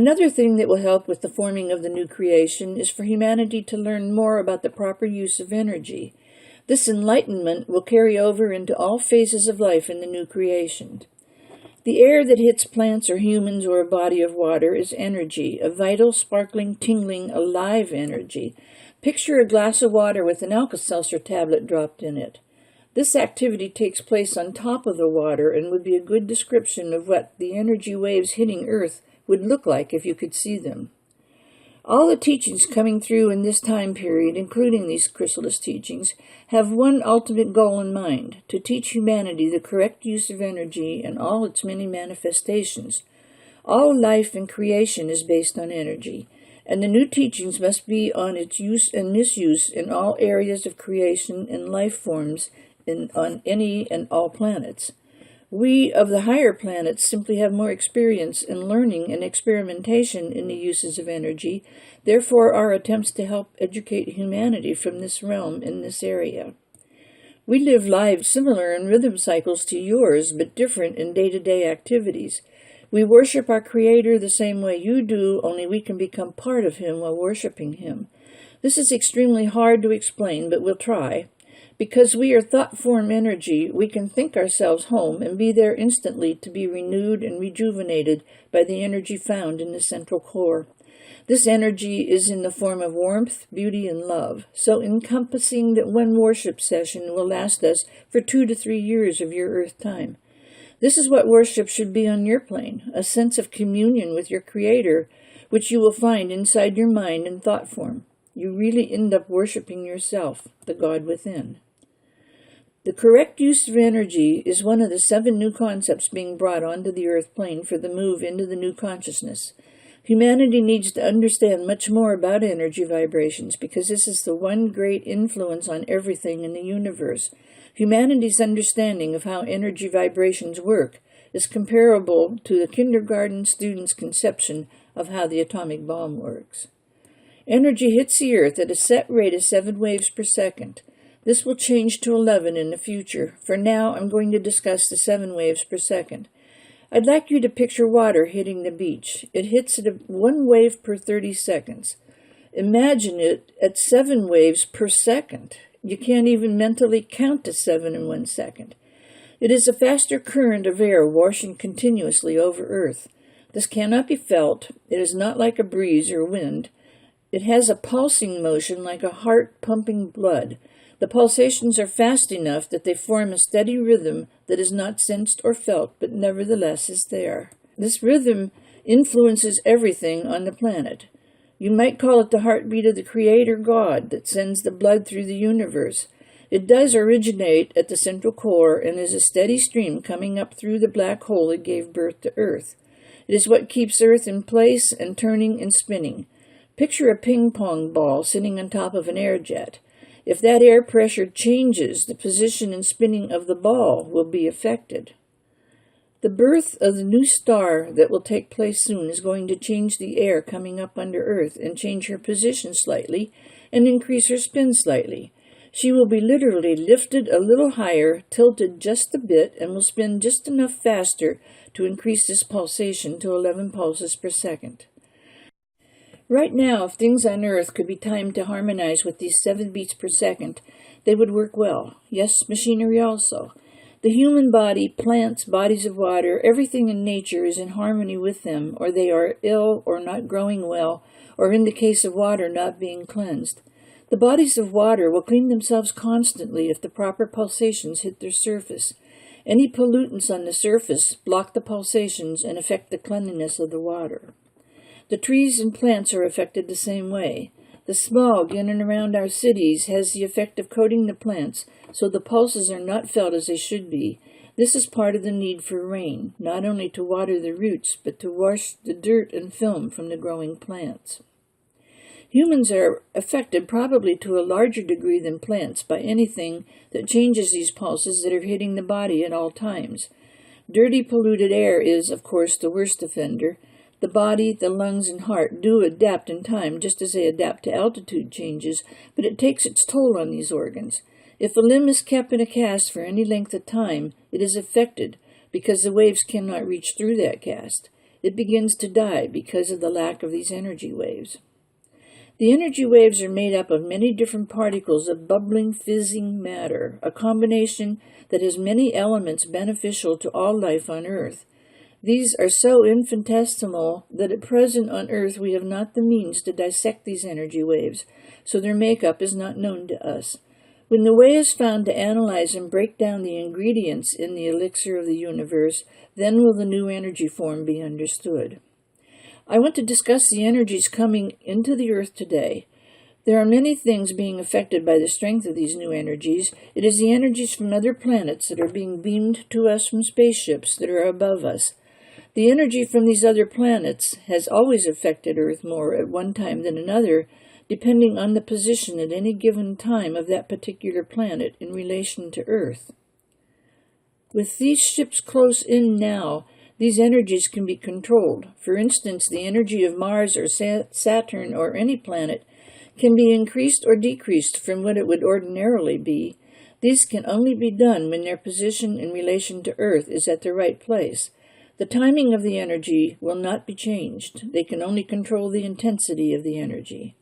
Another thing that will help with the forming of the new creation is for humanity to learn more about the proper use of energy. This enlightenment will carry over into all phases of life in the new creation. The air that hits plants or humans or a body of water is energy, a vital, sparkling, tingling, alive energy. Picture a glass of water with an Alka-Seltzer tablet dropped in it. This activity takes place on top of the water and would be a good description of what the energy waves hitting Earth would look like if you could see them. All the teachings coming through in this time period, including these Chrysalis teachings, have one ultimate goal in mind: to teach humanity the correct use of energy and all its many manifestations. All life and creation is based on energy, and the new teachings must be on its use and misuse in all areas of creation and life forms on any and all planets. We of the higher planets simply have more experience in learning and experimentation in the uses of energy. Therefore, our attempts to help educate humanity from this realm in this area. We live lives similar in rhythm cycles to yours, but different in day-to-day activities. We worship our Creator the same way you do, only we can become part of Him while worshiping Him. This is extremely hard to explain, but we'll try. Because we are thought form energy, we can think ourselves home and be there instantly to be renewed and rejuvenated by the energy found in the central core. This energy is in the form of warmth, beauty, and love, so encompassing that one worship session will last us for 2 to 3 years of your earth time. This is what worship should be on your plane, a sense of communion with your Creator, which you will find inside your mind in thought form. You really end up worshiping yourself, the God within. The correct use of energy is one of the 7 new concepts being brought onto the earth plane for the move into the new consciousness. Humanity needs to understand much more about energy vibrations because this is the one great influence on everything in the universe. Humanity's understanding of how energy vibrations work is comparable to the kindergarten student's conception of how the atomic bomb works. Energy hits the Earth at a set rate of 7 waves per second. This will change to 11 in the future. For now, I'm going to discuss the 7 waves per second. I'd like you to picture water hitting the beach. It hits at 1 wave per 30 seconds. Imagine it at 7 waves per second. You can't even mentally count to 7 in 1 second. It is a faster current of air washing continuously over Earth. This cannot be felt. It is not like a breeze or wind. It has a pulsing motion like a heart pumping blood. The pulsations are fast enough that they form a steady rhythm that is not sensed or felt, but nevertheless is there. This rhythm influences everything on the planet. You might call it the heartbeat of the Creator God that sends the blood through the universe. It does originate at the central core and is a steady stream coming up through the black hole that gave birth to Earth. It is what keeps Earth in place and turning and spinning. Picture a ping-pong ball sitting on top of an air jet. If that air pressure changes, the position and spinning of the ball will be affected. The birth of the new star that will take place soon is going to change the air coming up under Earth and change her position slightly and increase her spin slightly. She will be literally lifted a little higher, tilted just a bit, and will spin just enough faster to increase this pulsation to 11 pulses per second. Right now, if things on Earth could be timed to harmonize with these 7 beats per second, they would work well. Yes, machinery also. The human body, plants, bodies of water, everything in nature is in harmony with them, or they are ill or not growing well, or in the case of water, not being cleansed. The bodies of water will clean themselves constantly if the proper pulsations hit their surface. Any pollutants on the surface block the pulsations and affect the cleanliness of the water. The trees and plants are affected the same way. The smog in and around our cities has the effect of coating the plants, so the pulses are not felt as they should be. This is part of the need for rain, not only to water the roots, but to wash the dirt and film from the growing plants. Humans are affected probably to a larger degree than plants by anything that changes these pulses that are hitting the body at all times. Dirty, polluted air is, of course, the worst offender. The body, the lungs, and heart do adapt in time, just as they adapt to altitude changes, but it takes its toll on these organs. If a limb is kept in a cast for any length of time, it is affected because the waves cannot reach through that cast. it begins to die because of the lack of these energy waves. The energy waves are made up of many different particles of bubbling, fizzing matter, a combination that has many elements beneficial to all life on Earth. These are so infinitesimal that at present on Earth we have not the means to dissect these energy waves, so their makeup is not known to us. When the way is found to analyze and break down the ingredients in the elixir of the universe, then will the new energy form be understood. I want to discuss the energies coming into the Earth today. There are many things being affected by the strength of these new energies. It is the energies from other planets that are being beamed to us from spaceships that are above us. The energy from these other planets has always affected Earth more at one time than another, depending on the position at any given time of that particular planet in relation to Earth. With these ships close in now, these energies can be controlled. For instance, the energy of Mars or Saturn or any planet can be increased or decreased from what it would ordinarily be. These can only be done when their position in relation to Earth is at the right place. The timing of the energy will not be changed. They can only control the intensity of the energy.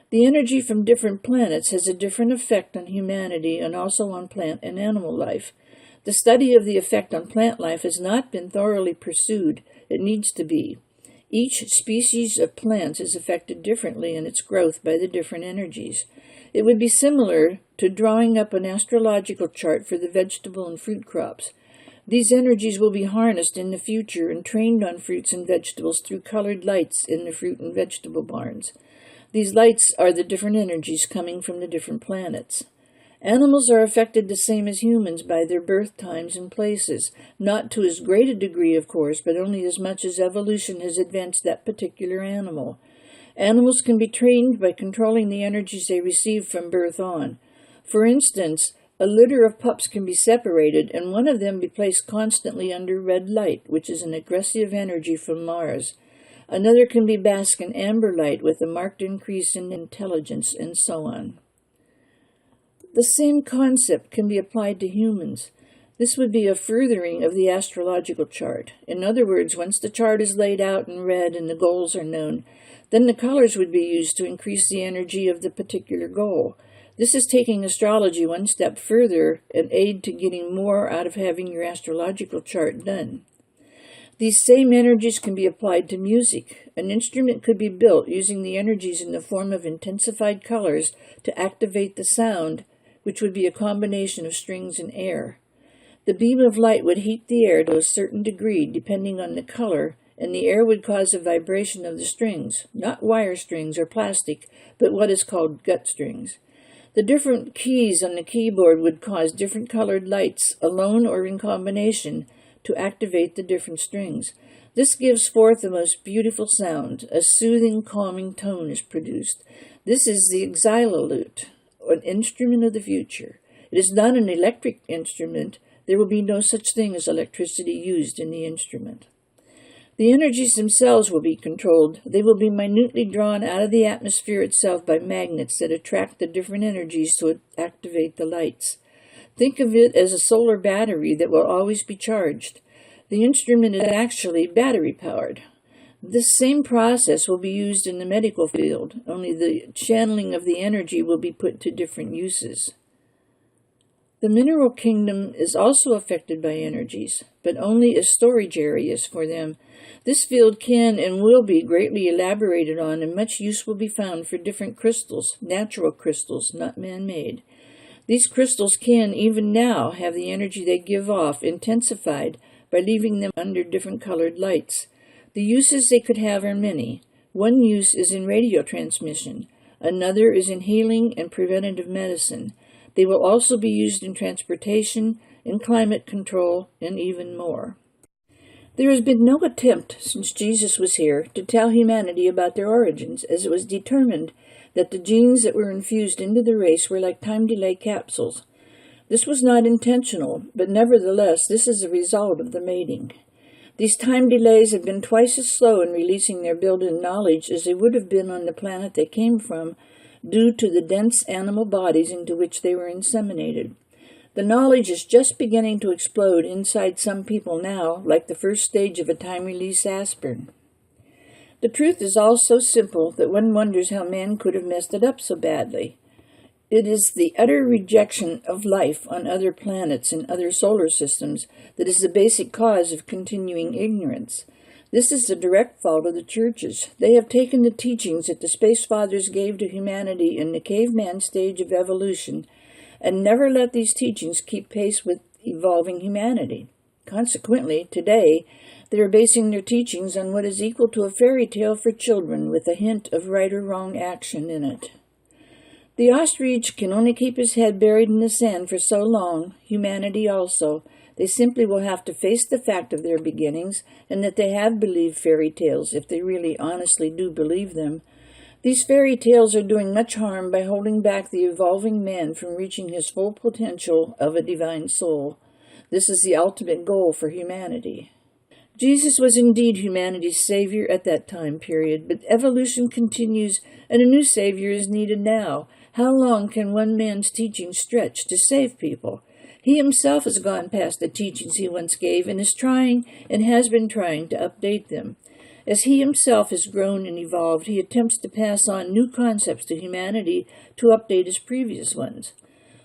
The energy from different planets has a different effect on humanity and also on plant and animal life. The study of the effect on plant life has not been thoroughly pursued. It needs to be. Each species of plants is affected differently in its growth by the different energies. It would be similar to drawing up an astrological chart for the vegetable and fruit crops. These energies will be harnessed in the future and trained on fruits and vegetables through colored lights in the fruit and vegetable barns. These lights are the different energies coming from the different planets. Animals are affected the same as humans by their birth times and places, not to as great a degree, of course, but only as much as evolution has advanced that particular animal. Animals can be trained by controlling the energies they receive from birth on. For instance, a litter of pups can be separated and one of them be placed constantly under red light, which is an aggressive energy from Mars. Another can be bask in amber light with a marked increase in intelligence, and so on. The same concept can be applied to humans. This would be a furthering of the astrological chart. In other words, once the chart is laid out in red and the goals are known, then the colors would be used to increase the energy of the particular goal. This is taking astrology one step further, an aid to getting more out of having your astrological chart done. These same energies can be applied to music. An instrument could be built using the energies in the form of intensified colors to activate the sound, which would be a combination of strings and air. The beam of light would heat the air to a certain degree, depending on the color, and the air would cause a vibration of the strings, not wire strings or plastic, but what is called gut strings. The different keys on the keyboard would cause different colored lights, alone or in combination, to activate the different strings. This gives forth the most beautiful sound. A soothing, calming tone is produced. This is the xylolute, an instrument of the future. It is not an electric instrument. There will be no such thing as electricity used in the instrument. The energies themselves will be controlled. They will be minutely drawn out of the atmosphere itself by magnets that attract the different energies to activate the lights. Think of it as a solar battery that will always be charged. The instrument is actually battery-powered. This same process will be used in the medical field, only the channeling of the energy will be put to different uses. The mineral kingdom is also affected by energies, but only as storage areas for them. This field can and will be greatly elaborated on, and much use will be found for different crystals, natural crystals, not man-made. These crystals can, even now, have the energy they give off intensified by leaving them under different colored lights. The uses they could have are many. One use is in radio transmission. Another is in healing and preventative medicine. They will also be used in transportation, in climate control, and even more. There has been no attempt since Jesus was here to tell humanity about their origins, as it was determined that the genes that were infused into the race were like time delay capsules. This was not intentional, but nevertheless this is a result of the mating. These time delays have been twice as slow in releasing their built-in knowledge as they would have been on the planet they came from, due to the dense animal bodies into which they were inseminated. The knowledge is just beginning to explode inside some people now, like the first stage of a time-release aspirin. The truth is all so simple that one wonders how man could have messed it up so badly. It is the utter rejection of life on other planets and other solar systems that is the basic cause of continuing ignorance. This is the direct fault of the churches. They have taken the teachings that the Space Fathers gave to humanity in the caveman stage of evolution and never let these teachings keep pace with evolving humanity. Consequently, today, they are basing their teachings on what is equal to a fairy tale for children with a hint of right or wrong action in it. The ostrich can only keep his head buried in the sand for so long, humanity also. They simply will have to face the fact of their beginnings and that they have believed fairy tales, if they really honestly do believe them. These fairy tales are doing much harm by holding back the evolving man from reaching his full potential of a divine soul. This is the ultimate goal for humanity. Jesus was indeed humanity's savior at that time period, but evolution continues and a new savior is needed now. How long can one man's teaching stretch to save people? He himself has gone past the teachings he once gave and is trying and has been trying to update them. As he himself has grown and evolved, he attempts to pass on new concepts to humanity to update his previous ones.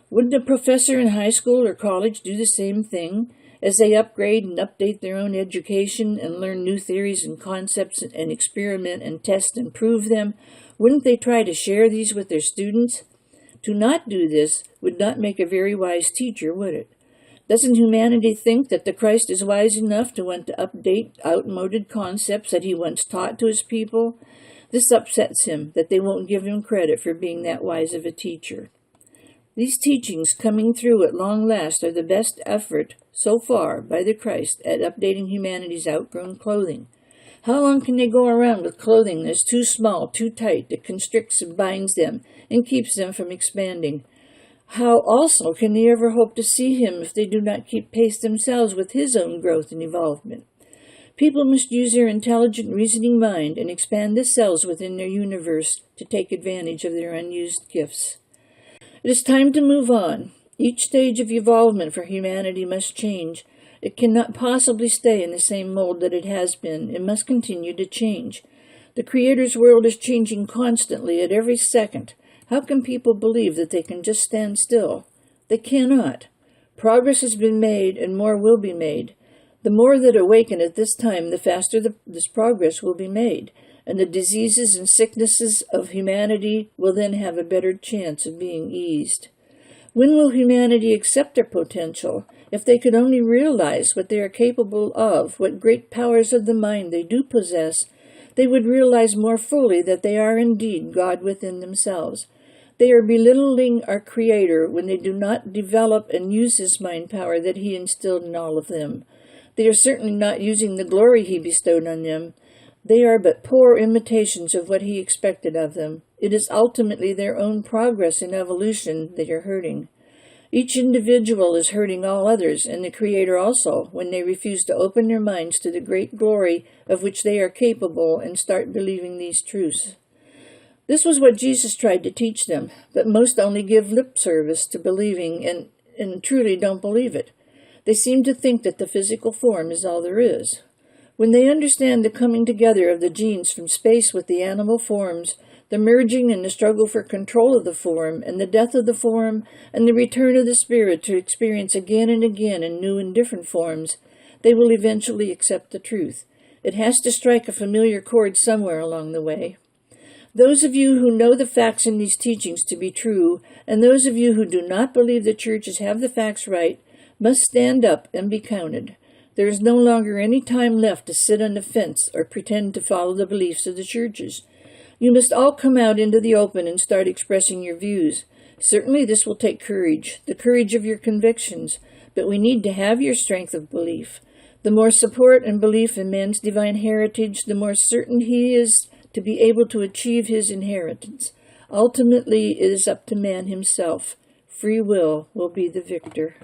Wouldn't a professor in high school or college do the same thing? As they upgrade and update their own education and learn new theories and concepts and experiment and test and prove them, wouldn't they try to share these with their students? To not do this would not make a very wise teacher, would it? Doesn't humanity think that the Christ is wise enough to want to update outmoded concepts that he once taught to his people? This upsets him, that they won't give him credit for being that wise of a teacher. These teachings coming through at long last are the best effort so far by the Christ at updating humanity's outgrown clothing. How long can they go around with clothing that's too small, too tight, that constricts and binds them and keeps them from expanding? How also can they ever hope to see him if they do not keep pace themselves with his own growth and evolvement? People must use their intelligent, reasoning mind and expand the cells within their universe to take advantage of their unused gifts. It is time to move on. Each stage of evolvement for humanity must change. It cannot possibly stay in the same mold that it has been. It must continue to change. The Creator's world is changing constantly at every second. How can people believe that they can just stand still? They cannot. Progress has been made, and more will be made. The more that awaken at this time, the faster this progress will be made, and the diseases and sicknesses of humanity will then have a better chance of being eased. When will humanity accept their potential? If they could only realize what they are capable of, what great powers of the mind they do possess, they would realize more fully that they are indeed God within themselves. They are belittling our Creator when they do not develop and use his mind power that he instilled in all of them. They are certainly not using the glory he bestowed on them. They are but poor imitations of what he expected of them. It is ultimately their own progress in evolution they are hurting. Each individual is hurting all others, and the Creator also, when they refuse to open their minds to the great glory of which they are capable and start believing these truths. This was what Jesus tried to teach them, but most only give lip service to believing and truly don't believe it. They seem to think that the physical form is all there is. When they understand the coming together of the genes from space with the animal forms, the merging and the struggle for control of the form, and the death of the form, and the return of the spirit to experience again and again in new and different forms, they will eventually accept the truth. It has to strike a familiar chord somewhere along the way. Those of you who know the facts in these teachings to be true, and those of you who do not believe the churches have the facts right, must stand up and be counted. There is no longer any time left to sit on the fence or pretend to follow the beliefs of the churches. You must all come out into the open and start expressing your views. Certainly this will take courage, the courage of your convictions, but we need to have your strength of belief. The more support and belief in man's divine heritage, the more certain he is to be able to achieve his inheritance. Ultimately, it is up to man himself. Free will be the victor.